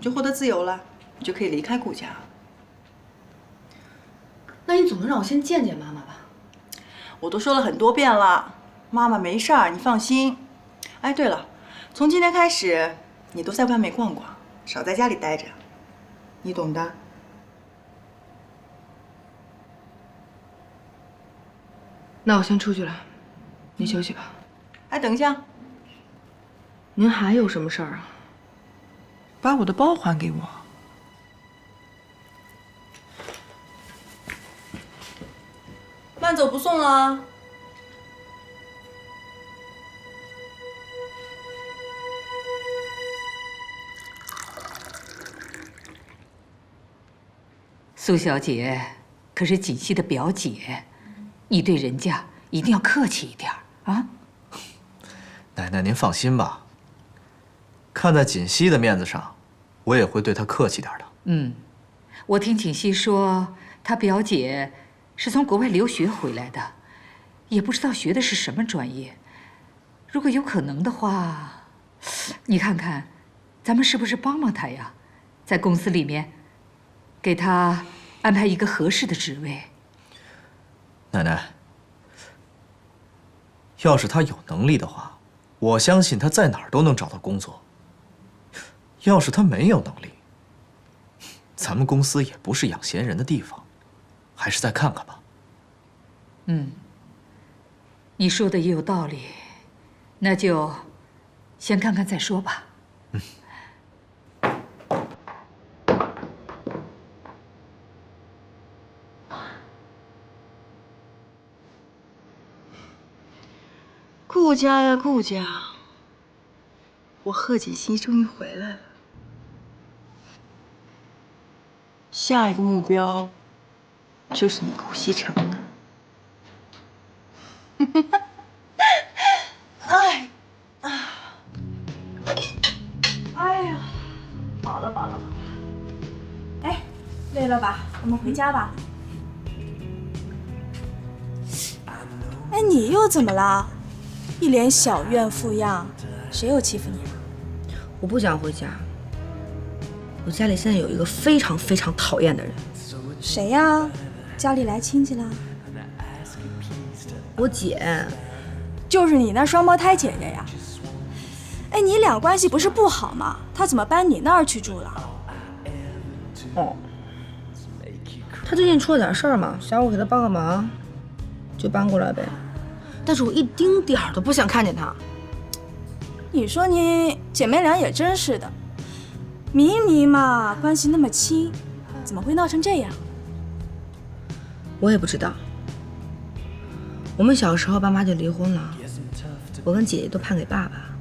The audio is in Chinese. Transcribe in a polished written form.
就获得自由了，你就可以离开顾家。那你总能让我先见见妈妈吧？我都说了很多遍了，妈妈没事儿，你放心。哎，对了，从今天开始，你都在外面逛逛，少在家里待着，你懂的。那我先出去了，您休息吧。哎，等一下，您还有什么事儿啊？把我的包还给我。慢走不送了。苏小姐可是锦溪的表姐，你对人家一定要客气一点啊！奶奶您放心吧，看在锦溪的面子上，我也会对她客气点的。嗯，我听锦溪说，她表姐是从国外留学回来的，也不知道学的是什么专业。如果有可能的话，你看看，咱们是不是帮帮她呀？在公司里面，给她安排一个合适的职位。奶奶，要是她有能力的话，我相信她在哪儿都能找到工作。要是她没有能力，咱们公司也不是养闲人的地方，还是再看看吧。嗯，你说的也有道理，那就先看看再说吧。嗯。顾家呀，顾家，我贺锦溪终于回来了。下一个目标就是你顾西城了。哎，哎呀，饱了饱了。哎，累了吧？我们回家吧。哎，你又怎么了？一脸小怨妇样，谁又欺负你了？我不想回家。我家里现在有一个非常非常讨厌的人。谁呀？家里来亲戚了？我姐。就是你那双胞胎姐姐呀？哎，你俩关系不是不好吗？她怎么搬你那儿去住了？哦，她最近出了点事儿嘛，想我给她帮个忙，就搬过来呗。但是我一丁点儿都不想看见她。你说你姐妹俩也真是的，明明嘛关系那么亲，怎么会闹成这样？我也不知道。我们小时候爸妈就离婚了，我跟姐姐都判给爸爸。